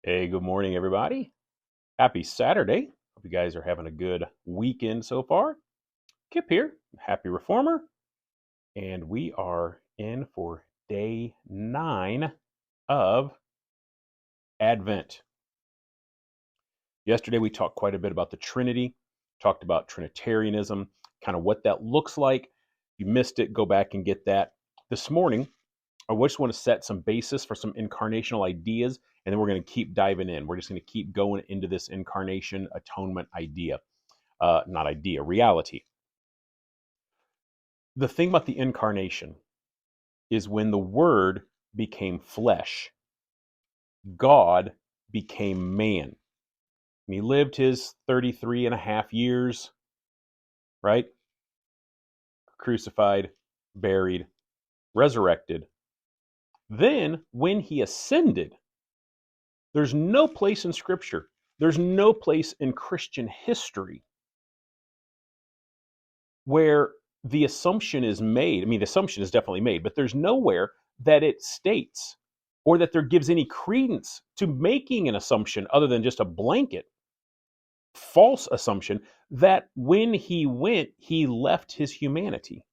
Hey, good morning, everybody. Happy Saturday. Hope you guys are having a good weekend so far. Kip here, happy reformer, and we are in for day 9 of Advent. Yesterday, we talked quite a bit about the Trinity, talked about Trinitarianism, kind of what that looks like. If you missed it, go back and get that. This morning, I just want to set some basis for some incarnational ideas, and then we're going to keep diving in. We're just going to keep going into this incarnation atonement idea. Not idea, reality. The thing about the incarnation is when the Word became flesh, God became man. And he lived his 33 and a half years, right? Crucified, buried, resurrected. Then, when he ascended, there's no place in Scripture, there's no place in Christian history where the assumption is made. I mean, the assumption is definitely made, but there's nowhere that it states or that there gives any credence to making an assumption other than just a blanket false assumption that when he went, he left his humanity.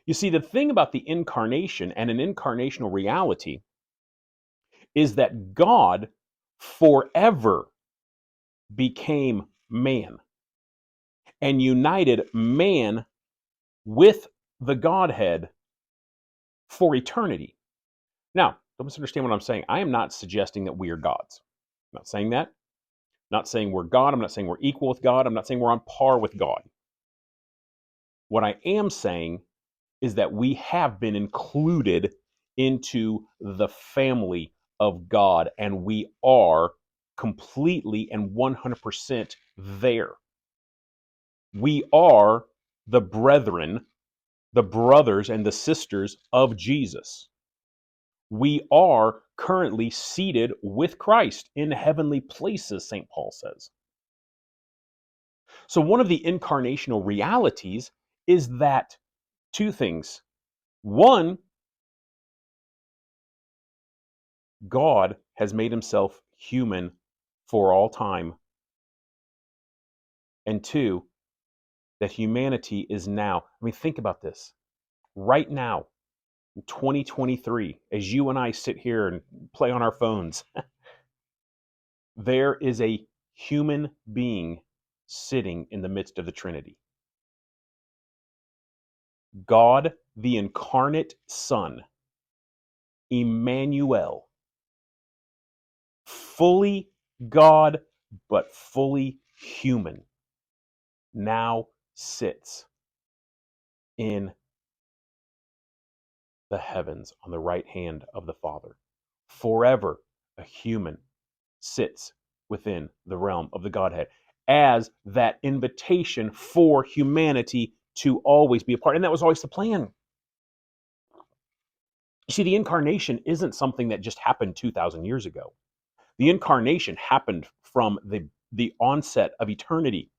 You see, the thing about the incarnation and an incarnational reality is that God forever became man and united man with the Godhead for eternity. Now, don't misunderstand what I'm saying. I am not suggesting that we are gods. I'm not saying that. I'm not saying we're God. I'm not saying we're equal with God. I'm not saying we're on par with God. What I am saying is that we have been included into the family of God, and we are completely and 100% there. We are the brethren, the brothers and the sisters of Jesus. We are currently seated with Christ in heavenly places, St. Paul says. So, one of the incarnational realities is that two things. One, God has made himself human for all time. And two, that humanity is now, I mean, think about this. Right now, in 2023, as you and I sit here and play on our phones, there is a human being sitting in the midst of the Trinity. God, the incarnate Son, Emmanuel, fully God, but fully human, now sits in the heavens on the right hand of the Father. Forever, a human sits within the realm of the Godhead as that invitation for humanity to always be a part. And that was always the plan. You see, the incarnation isn't something that just happened 2,000 years ago. The incarnation happened from the onset of eternity.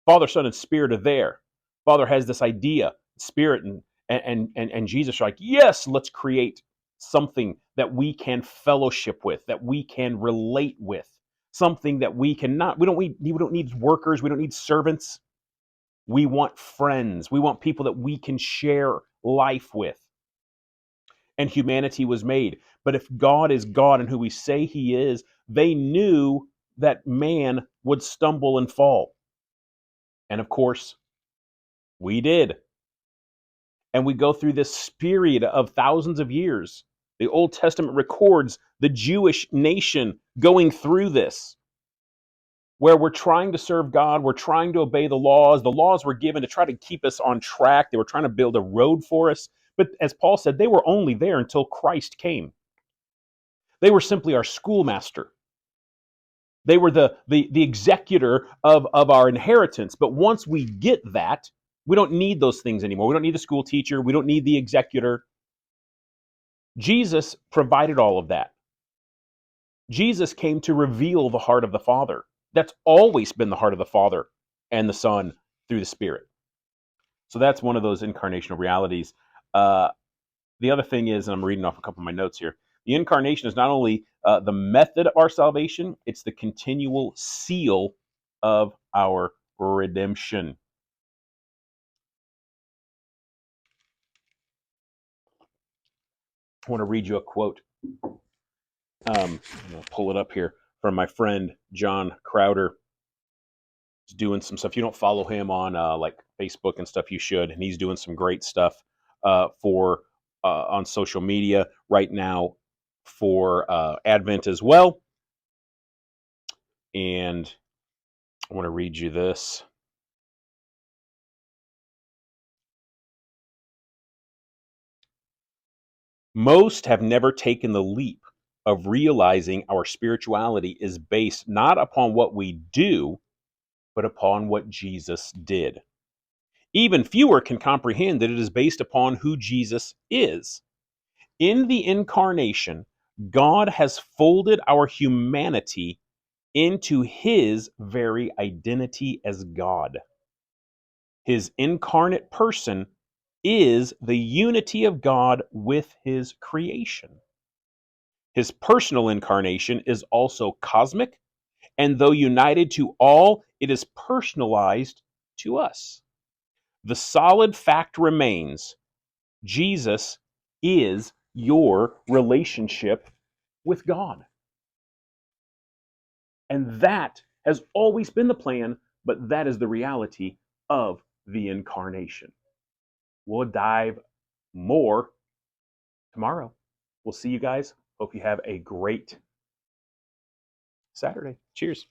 Father, Son, and Spirit are there. Father has this idea, Spirit and Jesus are like, yes, let's create something that we can fellowship with, that we can relate with, something that we cannot. We don't need workers. We don't need servants. We want friends. We want people that we can share life with. And humanity was made. But if God is God and who we say He is, they knew that man would stumble and fall. And of course, we did. And we go through this period of thousands of years. The Old Testament records the Jewish nation going through this, where we're trying to serve God, we're trying to obey the laws. The laws were given to try to keep us on track. They were trying to build a road for us. But as Paul said, they were only there until Christ came. They were simply our schoolmaster. They were the executor of our inheritance. But once we get that, we don't need those things anymore. We don't need the school teacher. We don't need the executor. Jesus provided all of that. Jesus came to reveal the heart of the Father. That's always been the heart of the Father and the Son through the Spirit. So that's one of those incarnational realities. The other thing is, and I'm reading off a couple of my notes here, The incarnation is not only the method of our salvation, it's the continual seal of our redemption. I want to read you a quote. I'm gonna pull it up here from my friend John Crowder. He's doing some stuff. You don't follow him on like Facebook and stuff, you should. And he's doing some great stuff for on social media right now for Advent as well. And I want to read you this. Most have never taken the leap of realizing our spirituality is based not upon what we do, but upon what Jesus did. Even fewer can comprehend that it is based upon who Jesus is. In the incarnation, God has folded our humanity into his very identity as God. His incarnate person is the unity of God with his creation. His personal incarnation is also cosmic, and though united to all, it is personalized to us. The solid fact remains Jesus is your relationship with God. And that has always been the plan, but that is the reality of the incarnation. We'll dive more tomorrow. We'll see you guys. Hope you have a great Saturday. Cheers.